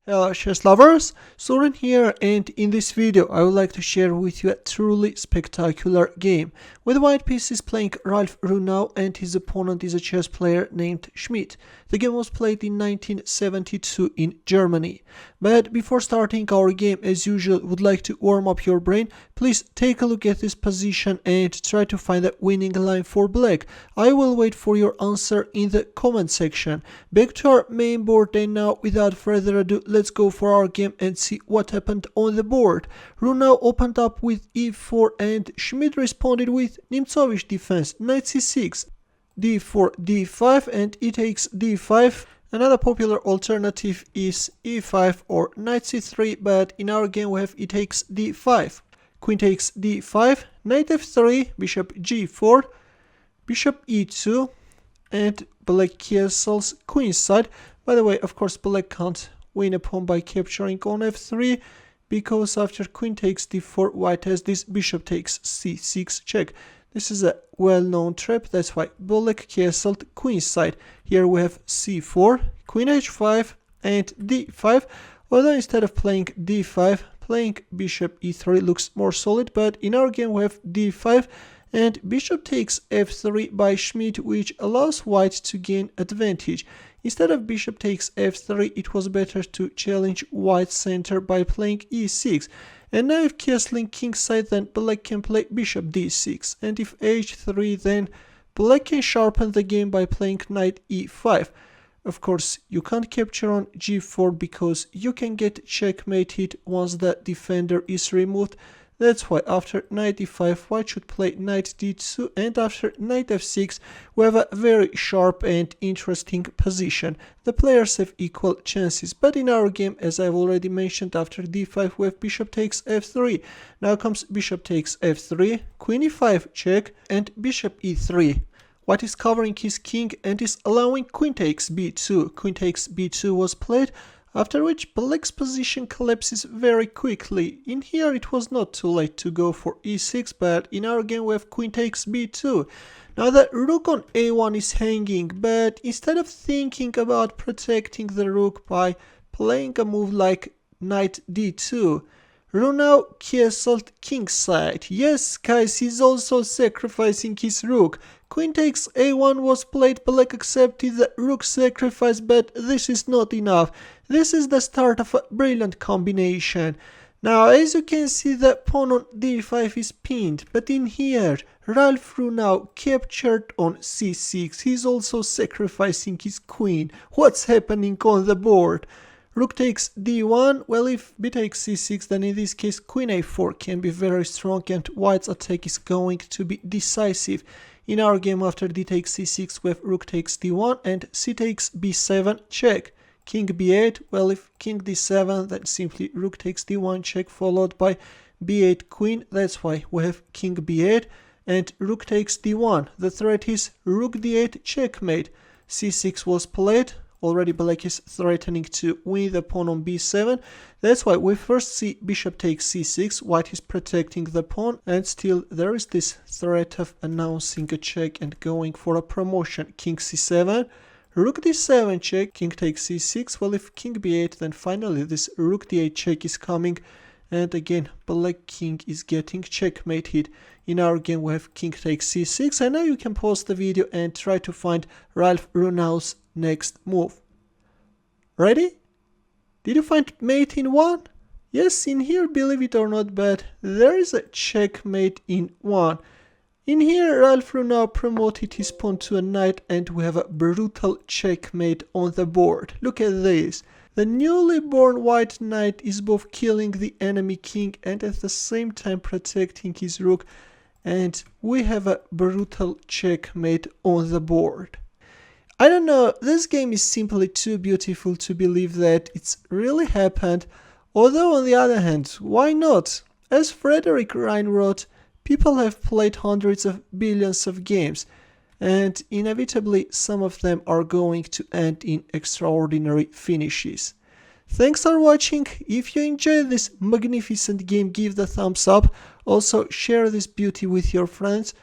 Hello chess lovers, Suren here, and in this video I would like to share with you a truly spectacular game. With white pieces playing Ralf Runau and his opponent is a chess player named Schmidt. The game was played in 1972 in Germany. But before starting our game, as usual, would like to warm up your brain. Please take a look at this position and try to find a winning line for black. I will wait for your answer in the comment section. Back to our main board, and now without further ado, let's go for our game and see what happened on the board. Runau opened up with e4 and Schmidt responded with Nimzowitsch defense, knight c6, d4, d5, and e takes d5. Another popular alternative is e5 or knight c3, but in our game we have e takes d5, queen takes d5, knight f3, bishop g4, bishop e2, and black castles queenside. By the way, of course, black can't win a pawn by capturing on f3, because after queen takes d4, white has this bishop takes c6 check. This is a well-known trap, that's why black castled queenside. Here we have c4, queen h5, and d5, although instead of playing d5, playing bishop e3 looks more solid, but in our game we have d5, and bishop takes f3 by Schmidt, which allows white to gain advantage. Instead of bishop takes f3, it was better to challenge white's center by playing e6. And now if castling kingside, then black can play bishop d6. And if h3, then black can sharpen the game by playing knight e5. Of course, you can't capture on g4 because you can get checkmated once the defender is removed. That's why after knight e5, white should play knight d2, and after knight f6, we have a very sharp and interesting position. The players have equal chances, but in our game, as I've already mentioned, after d5 we have bishop takes f3. Now comes bishop takes f3, queen e5 check, and bishop e3. White is covering his king and is allowing queen takes b2. Queen takes b2 was played, after which black's position collapses very quickly. In here it was not too late to go for e6, but in our game we have queen takes b2. Now the rook on a1 is hanging, but instead of thinking about protecting the rook by playing a move like knight d2, Runau castled kingside. Yes, guys, he's also sacrificing his rook. Queen takes a1 was played, black accepted the rook sacrifice, but this is not enough. This is the start of a brilliant combination. Now, as you can see, the pawn on d5 is pinned, but in here, Ralf Runau captured on c6. He's also sacrificing his queen. What's happening on the board? Rook takes d1, well, if b takes c6, then in this case queen a4 can be very strong and white's attack is going to be decisive. In our game, after d takes c6, we have rook takes d1 and c takes b7 check. King b8, well, if king d7, then simply rook takes d1 check followed by b8 queen. That's why we have king b8 and rook takes d1. The threat is rook d8 checkmate. c6 was played. Already black is threatening to win the pawn on b7. That's why we first see bishop takes c6, white is protecting the pawn, and still there is this threat of announcing a check and going for a promotion. King c7, rook d7 check, king takes c6, well, if king b8, then finally this rook d8 check is coming, and again black king is getting checkmated. In our game we have king takes c6, and now you can pause the video and try to find Ralf Runau's next move. Ready? Did you find mate in 1? Yes, in here, believe it or not, but there is a checkmate in 1. In here, Ralf Runau promoted his pawn to a knight, and we have a brutal checkmate on the board. Look at this. The newly born white knight is both killing the enemy king and at the same time protecting his rook, and we have a brutal checkmate on the board. I don't know, this game is simply too beautiful to believe that it's really happened, although on the other hand, why not? As Frederick Rhine wrote, people have played hundreds of billions of games, and inevitably some of them are going to end in extraordinary finishes. Thanks for watching. If you enjoyed this magnificent game, give the thumbs up. Also share this beauty with your friends.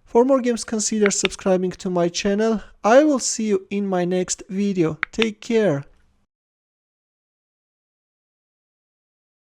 For more games, consider subscribing to my channel. I will see you in my next video. Take care.